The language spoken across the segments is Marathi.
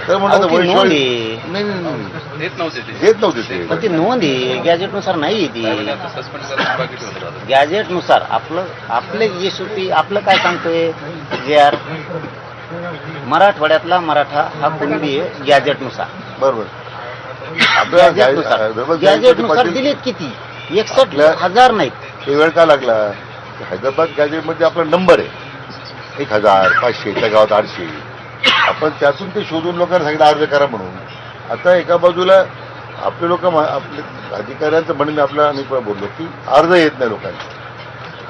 तर म्हणतात ती वैश्विक नोंद आहे. नाही नाही, नाही देत नव्हते ते देत नव्हते ते. पण ती नोंद आहे गॅजेटनुसार नाही ती. सस्पेंड करायला बाकी ठेवलं जातं. गॅजेटनुसार आपलं एसओपी आपलं काय सांगतोय जे आर मराठवाड्यातला मराठा हा कुणबी आहे गॅजेटनुसार. बरोबर आपल्या गॅजेटनुसार दिलेत किती 61,000 नाहीत. ते वेळ का लागला? हैदराबाद गॅजेटमध्ये आपला नंबर आहे 1000 500 त्या गावात 800. आपण त्यातून ते शोधून लोकांना सांगितलं अर्ज करा म्हणून. आता एका बाजूला आपले लोक आपले अधिकाऱ्यांचं म्हणून मी आपल्या अनेक वेळा बोललो की अर्ज येत नाही लोकांना.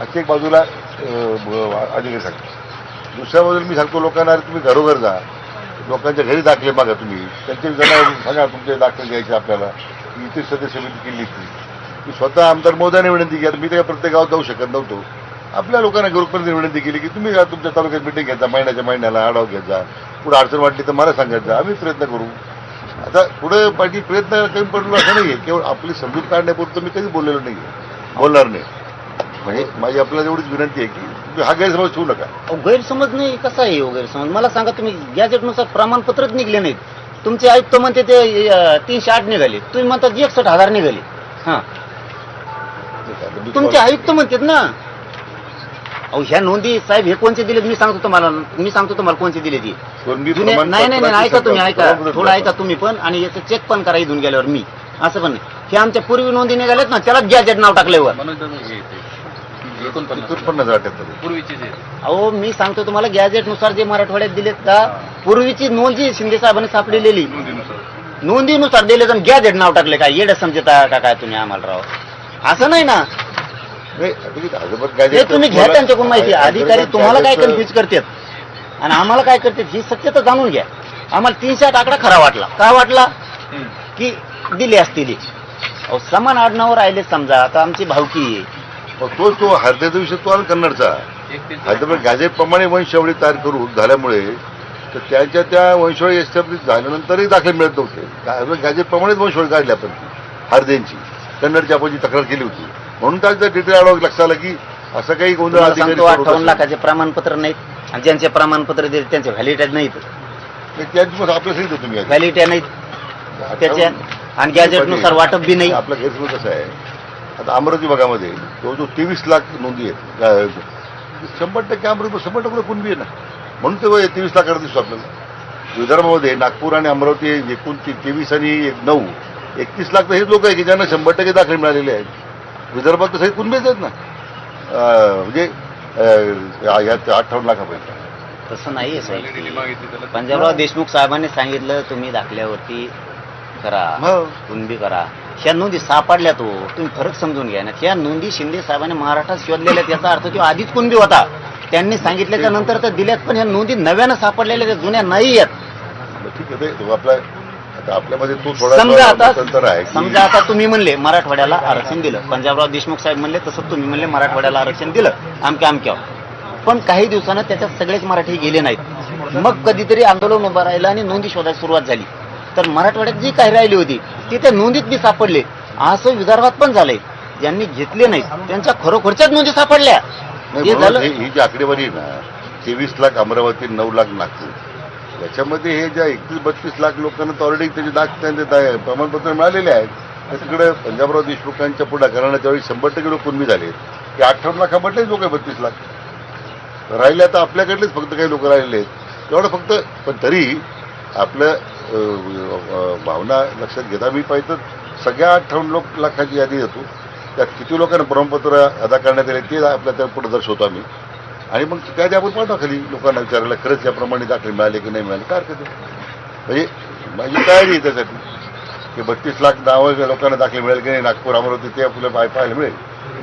अशी एक बाजूला अधिकारी सांगतो. दुसऱ्या बाजूला मी सांगतो लोकांना अरे तुम्ही घरोघर जा, लोकांच्या घरी दाखले मागा, तुम्ही त्यांचे जरा सांगा तुमचे दाखले घ्यायचे आपल्याला. इथे सदस्य समिती केली की स्वतः आमदार मोदयाने विनंती केली. मी त्या प्रत्येक गावात जाऊ शकत नव्हतो. आपल्या लोकांना ग्रुपपर्यंत विनंती केली की तुम्ही तुमच्या तालुक्यात मिटिंग घ्यायचा, महिन्याला आढावा घ्यायचा, पुढे अडचण वाटली तर मला सांगायचं, आम्ही प्रयत्न करू. आता पुढे पाठी प्रयत्न कमी पडलो असं नाहीये, केवळ आपली समजूत काढण्यापुरतं मी कधी बोललेलो नाही, बोलणार नाही. म्हणजे माझी आपल्याला एवढीच विनंती आहे की तुम्ही हा गैरसमज ठेवू नका. गैरसमज नाही. कसा आहे गैरसमज? मला सांगा, तुम्ही गॅजेटनुसार प्रमाणपत्रच निघले नाहीत. तुमचे आयुक्त म्हणते ते 308 निघाले, तुम्ही म्हणतात 61,000 निघाले. हा, तुमचे आयुक्त म्हणतात ना. अहो ह्या नोंदी साहेब हे कोणचे दिलेत मी सांगतो तुम्हाला कोणचे दिले ती. नाही ऐका तुम्ही, ऐका थोडं ऐका तुम्ही पण, आणि याचं चेक पण करा इथून गेल्यावर. मी असं पण नाही, हे आमच्या पूर्वी नोंदी निघाल्यात ना, त्याला गॅजेट नाव टाकल्यावर. पूर्वीचे जे अहो मी सांगतो तुम्हाला, गॅजेटनुसार जे मराठवाड्यात दिलेत का, पूर्वीची नोंद जी शिंदे साहेबांनी सापडलेली नोंदीनुसार दिले, तर गॅजेट नाव टाकले. काय येडं समजता का काय तुम्ही आम्हाला? राव असं नाही ना. हे तुम्ही घ्या त्यांच्याकडून माहिती. अधिकारी तुम्हाला काय कन्फ्युज करतात आणि आम्हाला काय करतात ही सत्यता जाणून घ्या. आम्हाला 308 आकडा खरा वाटला. का वाटला? की दिले असतील. अहो समान आडनावर राहिले समजा. आता आमची भावकी आहे, तो हरद्याचा विषय तो आला कन्नडचा. हैदराबाद गॅजेटप्रमाणे वंशावळी तयार करून झाल्यामुळे तर त्यांच्या त्या वंशावळी एस्टॅब्लिश झाल्यानंतरही दाखले मिळत नव्हते. गॅजेटप्रमाणेच वंशावळी काढली आपण हरदेंची. कन्नडची आपण जी तक्रार केली होती म्हणून त्याचं डिटेल आढावा लक्षात आलं की असं काही गोंधळ. 58 लाखाचे प्रमाणपत्र नाहीत आणि ज्यांचे प्रमाणपत्र दिले त्यांचे व्हॅलिडिटी नाहीत. त्यांची आपल्या सहित तुम्ही व्हॅलिडिटी नाहीत त्याच्या, आणि गॅजेटनुसार वाटप बी नाही. आपला गैरसमज कसा आहे, आता अमरावती भागामध्ये जो 23 लाख नोंदी आहेत, 100% अमरावती 100% कुणबी आहे ना, म्हणून ते 23 लाखाकडे दिसतो आपल्याला. विदर्भामध्ये नागपूर आणि अमरावती एकूण 23 आणि 9 31 लाख तर हेच लोक आहे की ज्यांना 100% दाखले मिळालेले आहेत. विदर्भात तर सगळे कुणबीच आहेत ना, म्हणजे यात 58 लाखापैकी. तसं नाहीये साहेब. पंजाबराव देशमुख साहेबांनी सांगितलं तुम्ही दाखल्यावरती करा, कुणबी करा. ह्या नोंदी सापडल्या. तो तुम्ही फरक समजून घ्या ना. ह्या नोंदी शिंदे साहेबांनी महाराष्ट्रात शोधलेल्या, त्याचा अर्थ तो आधीच कुणबी होता. त्यांनी सांगितल्याच्या नंतर तर दिल्यात, पण ह्या नोंदी नव्यानं सापडलेल्या, त्या जुन्या नाही आहेत. ठीक आहे, आपला आपल्यामध्ये तो थोडा समजा आता तुम्ही म्हणले मराठवाड्याला आरक्षण दिलं, पंजाबराव देशमुख साहेब म्हणले तसं तुम्ही म्हणले मराठवाड्याला आरक्षण दिलं आमक्यावर, पण काही दिवसानं त्याच्यात सगळेच मराठी गेले नाहीत. मग कधीतरी आंदोलन उभं राहिलं आणि नोंदी शोधायला सुरुवात झाली, तर मराठवाड्यात जी काही राहिली होती ती त्या नोंदीत बी सापडले. असं विदर्भात पण झालंय. ज्यांनी घेतले नाहीत त्यांच्या खरोखरच्याच नोंदी सापडल्या. ही जी आकडेवारी आहे ना, 23 लाख अमरावती, 9 लाख नागपूर, याच्यामध्ये हे ज्या 31-32 लाख लोकांना तर ऑलरेडी त्याचे प्रमाणपत्र मिळालेले आहेत. तिकडे पंजाबराव देशमुखांच्या पुढाकारानं त्यावेळी 100% लोक कुणबी झाले. ते 58 लाखामधलेच लोक आहे. 32 लाख राहिले. आता आपल्याकडलेच फक्त काही लोक राहिलेले आहेत तेवढं फक्त. पण तरी आपलं भावना लक्षात घेता मी पाहिजे तर सगळ्या 58 लाखाची यादी देतो. त्यात किती लोकांना प्रमाणपत्र अदा करण्यात आले ते आपल्या त्या पुढे दर्शवतो आम्ही. आणि मग त्याआधी आपण पाठवा खाली लोकांना विचारायला खरंच याप्रमाणे दाखले मिळाले की नाही मिळाले, काय हरकत आहे. म्हणजे माझी तयारी आहे त्यासाठी की 32 लाख नावं लोकांना दाखले मिळेल की नाही, नागपूर अमरावती ते आपल्याला पाहायला मिळेल.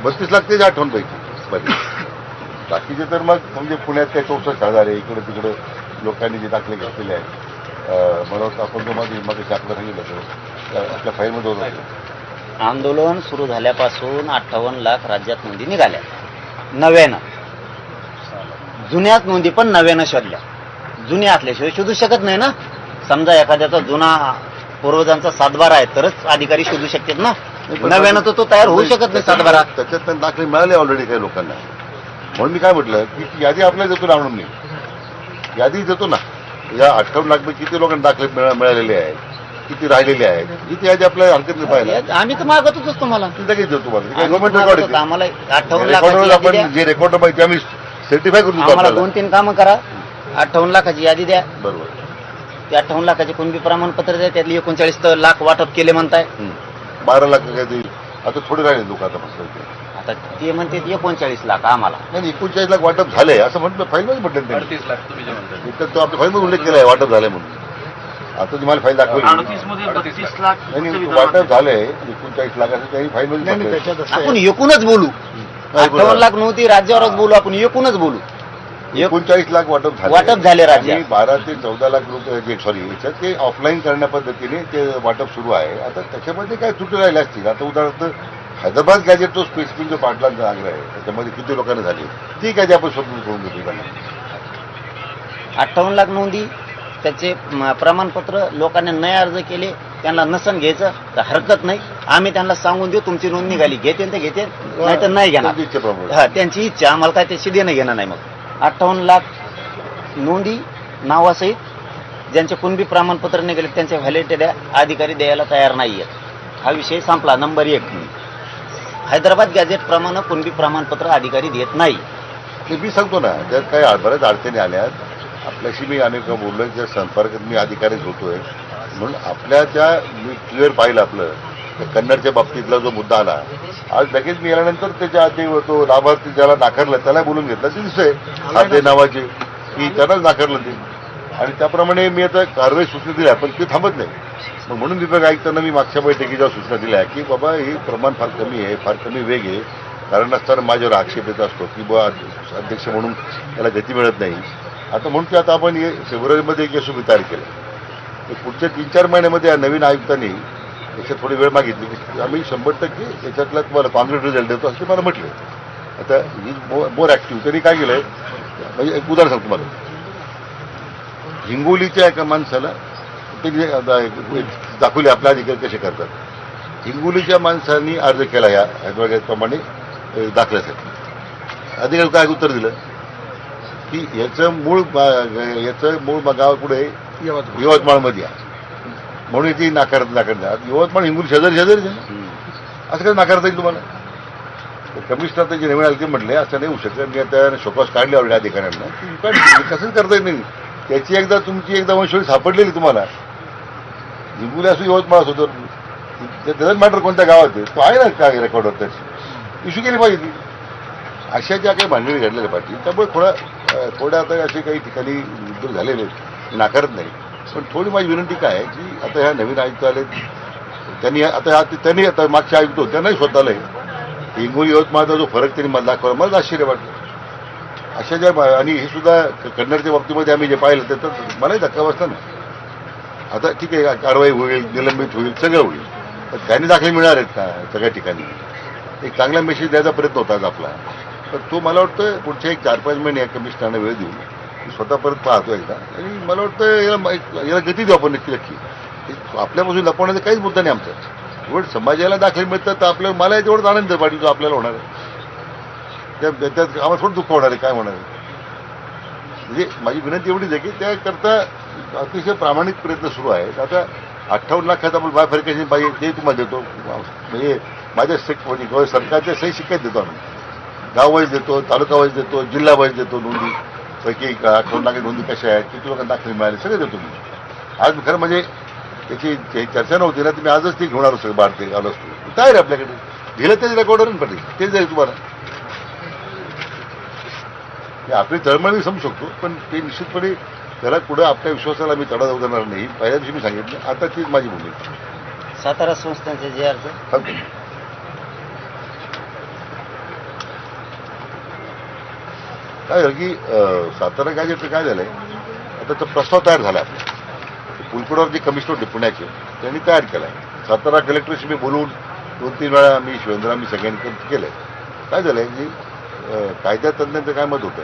32 लाख तेच 58 पैकी. बाकीचे तर मग म्हणजे पुण्यात काय 64,000 आहे. इकडे तिकडे लोकांनी जे दाखले घेतलेले आहेत. मला वाटतं आपण जो माझे आपलं सांगितलं होतं आपल्या फाईलमध्ये होतं. आंदोलन सुरू झाल्यापासून 58 लाख राज्यात नोंदी निघाल्या नव्यानं. जुन्याच नोंदी पण नव्यानं शोधल्या. जुन्या असल्याशिवाय शोधू शकत नाही ना. समजा एखाद्याचा जुना पूर्वजांचा 7-12 आहे तरच अधिकारी शोधू शकतात ना. नव्यानं तो तयार होऊ शकत नाही 7-12. त्याच्यात दाखले मिळाले ऑलरेडी काही लोकांना. म्हणून मी काय म्हटलं की यादी आपल्याला देतो ना, म्हणून मी यादी देतो ना. या 58 लाख किती लोकांना दाखले मिळालेले आहेत, किती राहिलेले आहेत, किती यादी आपल्याला हरकत नाही पाहिजे. आम्ही तर मागतच असतो मला लगेच देऊ तुम्हाला आम्ही गव्हर्नमेंट मागत रेकॉर्ड होतो. आम्हाला 58 रेकॉर्डवर लाखाची यादी द्या. आपण जे रेकॉर्ड माहिती आम्ही सर्टिफाय करून देतो आम्हाला आपल्याला. 2-3 कामं करा, 58 लाखाची यादी द्या. बरोबर. ते 58 लाखाचे कुणबी प्रमाणपत्र द्या, त्यातली 39 लाख वाटप केले म्हणताय. 12 लाख काय ते आता थोडे राहिले लोक आता फक्त. आता ते म्हणते 39 लाख आम्हाला. नाही 39 लाख वाटप झालंय असं म्हटलं, फाईलमध्ये म्हटलं त्यांनी. 38 लाख तुम्ही जे म्हणता इथं तो आपल्या फाईलमध्ये उल्लेख केलाय वाटप झालंय म्हणून. आता तुम्हाला फाईल दाखवली 38 मध्ये 32 लाख नाही वाटप झालंय 39 लाखाचं त्यांनी फाईलमध्ये म्हटलंय. आपण एकूणच बोलू. 58 लाख नव्हती राज्यावरच बोलू, आपण एकूणच बोलू. 39 लाख वाटप झाले राज्यात. आणि 12 ते 14 लाख रुपये सॉरी याच्यात ते ऑफलाईन करण्या पद्धतीने ते वाटप सुरू आहे. आता त्याच्यामध्ये काय त्रुटी राहिल्या असतील. आता उदाहरणार्थ हैदराबाद गॅजेट तो स्पेसिफिक जो पाटलांचा आग्रह आहे त्याच्यामध्ये किती लोकांना झाले ठीक आहे, ते आपण समजून करून देतो त्यांना. 58 लाख नोंदी, त्याचे प्रमाणपत्र लोकांनी नाही अर्ज केले, त्यांना नसन घ्यायचं तर हरकत नाही. आम्ही त्यांना सांगून देऊ तुमची नोंद निघाली, घेते तर घेते, नाही तर नाही घेणार. त्यांची इच्छेप्रमाणे. हा, त्यांची इच्छा, आम्हाला काय त्याची देणं घेणं नाही. मग 58 लाख नोंदी नावासहित ज्यांचे कुणबी प्रमाणपत्र निघाले त्यांचे व्हॅलिडिटी द्या, अधिकारी द्यायला तयार नाहीये. हा विषय संपला. नंबर 1, हैदराबाद गॅजेट प्रमाणे कुणबी प्रमाणपत्र अधिकारी देत नाही. ते मी सांगतो ना, त्यात काही बऱ्याच अडचणी आल्यात. आपल्याशी मी अनेक बोललोय, त्या संपर्कात मी अधिकारीच होतोय म्हणून आपल्या त्या मी क्लिअर पाहिलं आपलं त्या कन्नडच्या बाबतीतला जो मुद्दा आला. आज लगेच मी गेल्यानंतर त्याच्या आधी तो लाभार्थी ज्याला नाकारलं त्याला बोलून घेतलं. ते दिसतंय खाते नावाचे की त्यालाच नाकारलं ते. आणि त्याप्रमाणे मी आता कारवाई सूचना दिल्या, पण ते थांबत नाही. मग म्हणून विभाग आयुक्तांना मी मागच्या बैठकीच्या सूचना दिल्या की बाबा हे प्रमाण फार कमी आहे, फार कमी वेग आहे. कारण असताना माझ्यावर आक्षेप येत असतो की बा अध्यक्ष म्हणून त्याला गती मिळत नाही. आता म्हणून ते आता आपण फेब्रुवारीमध्ये एक एसओपी तयार केलं. पुढच्या 3-4 महिन्यामध्ये या नवीन आयुक्तांनी याच्यात थोडी वेळ मागितली की आम्ही 100% याच्यातला तुम्हाला कॉन्क्रीट रिझल्ट देतो असं ते मला म्हटलं. आता ही मोर ॲक्टिव्ह त्यांनी काय केलंय, म्हणजे एक उदाहरण सांगतो तुम्हाला. हिंगोलीच्या एका माणसाला त्यांनी दाखवले आपल्या अधिकारी कसे करतात. हिंगोलीच्या माणसांनी अर्ज केला या प्रमाणे दाखल्यासाठी. अधिकारी काय उत्तर दिलं की याचं मूळ गाव कुठे यवतमाळमध्ये आहे म्हणून ती नाकारत. यवतमाळ हिंगोली शेजारी असं काय नाकारता येईल तुम्हाला. कमिशनर त्याचे नवीन आले ते म्हटले असं नाही होऊ शकत. मी आता शोकॉस काढले ऑलरेडी अधिकाऱ्यांना, कसंच करता येत नाही. त्याची एकदा तुमची वंशवळी सापडलेली तुम्हाला, हिंगोली असो यवतमाळ असो, तर डझंट मॅटर कोणत्या गावात आहे तो आहे ना काय रेकॉर्डवर त्याची इश्यू केली पाहिजे ती. अशा ज्या काही भांडणी घडलेल्या पाहिजे त्यामुळे थोड्या आता असे काही ठिकाणी उद्योग झालेले नाकारत नाही. पण थोडी माझी विनंती काय आहे की आता ह्या नवीन आयुक्त आले त्यांनी आता मागचे आयुक्त होते त्यांनाही स्वतःला हिंगोली यवतमाळचा जो फरक त्यांनी मला दाखवला, मला आश्चर्य वाटलं. अशा ज्या आणि हे सुद्धा कन्नडच्या बाबतीमध्ये आम्ही जे पाहिलं तर मलाही धक्का बसला ना. आता ठीक आहे कारवाई होईल, निलंबित होईल, सगळं होईल, पण त्यांनी दाखले मिळणार आहेत का सगळ्या ठिकाणी. एक चांगला मेसेज द्यायचा प्रयत्न होता आज आपला. तर तो मला वाटतं पुढच्या 1-4-5 महिने या कमिशनरना वेळ देऊन मी स्वतः परत पाहतो एकदा. आणि मला वाटतं याला गती देऊ आपण नक्की. आपल्यापासून लपवण्याचा काहीच मुद्दा नाही आमचा. एवढं समाजाला दाखले मिळतात तर आपल्याला मला तेवढंच आनंद पाटील जो आपल्याला होणार आहे. त्यात आम्हाला थोडं दुःख होणार आहे, काय होणार आहे. म्हणजे माझी विनंती एवढीच आहे की त्याकरता अतिशय प्रामाणिक प्रयत्न सुरू आहेत. आता 58 लाखाचा आपण बायफर्केशन पाहिजे ते तुम्हाला देतो. म्हणजे माझ्या म्हणजे सरकारच्या सही शिक्क्यात देतो आम्ही. गाव वाईज देतो, तालुका वाईज देतो, जिल्हा वाईज देतो. नोंदी पैकी 58 लाख नोंदी कशा आहेत, किती लोकांना दाखले मिळाले, सगळे देतो मी. आज खरं म्हणजे त्याची चर्चा नव्हती ना, तुम्ही आजच ती घेऊन आलो सगळं बाळते आलो असतो. काय रे आपल्याकडे दिलं तेच रेकॉर्डवर पडेल तेच जाईल तुम्हाला. आपली तळमळ मी समजू शकतो, पण ते निश्चितपणे त्याला पुढे आपल्या विश्वासाला मी तडा जाऊ देणार नाही. पहिल्या दिवशी मी सांगितलं, आता तीच माझी भूमिका. सातारा संस्थांचे जे अर्ज सांगतो काय झालं की सातारा गॅजेटचं काय झालंय, आता तो प्रस्ताव तयार झाला आपला. पुलकुडावर जे कमिशनर होते पुण्याचे त्यांनी तयार केलाय. सातारा कलेक्टरशी मी बोलून 2-3 वेळा मी शिवेंद्र मी सगळ्यांनी केलंय. काय झालंय की कायदा तज्ज्ञांचं काय मत होतं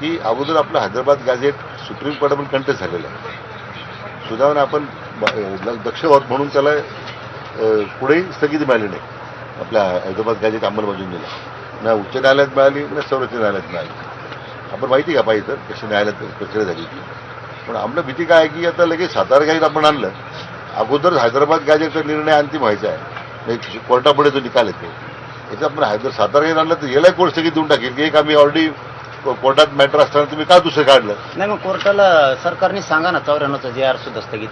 की अगोदर आपलं हैदराबाद गॅजेट सुप्रीम कोर्टामध्ये कंटेस्ट झालेलं आहे. सुदैवाने आपण दक्ष आहोत म्हणून त्याला पुढेही स्थगिती मिळाली नाही. आपल्या हैदराबाद गॅजेट अंमलबजावणीला ना उच्च न्यायालयात मिळाली ना सर्वोच्च न्यायालयात मिळाली. आपण माहिती का पाहिजे तर कशी न्यायालयात प्रक्रिया झाली होती. पण आम्हाला भीती काय आहे की आता लगेच सातारा गॅजेट आपण आणलं, अगोदर हैदराबाद गॅजेटचा निर्णय अंतिम व्हायचा आहे, म्हणजे कोर्टापुढे जो निकाल येतो याचा आपण सातारा गॅजेट आणलं तर याला कोर्ट स्थगित देऊन टाकेल की एक आम्ही ऑलरेडी कोर्टात मॅटर असताना तुम्ही का दुसरं काढलं. नाही, मग कोर्टाला सरकारने सांगा ना 94चं जे आर सुद्धा स्थगित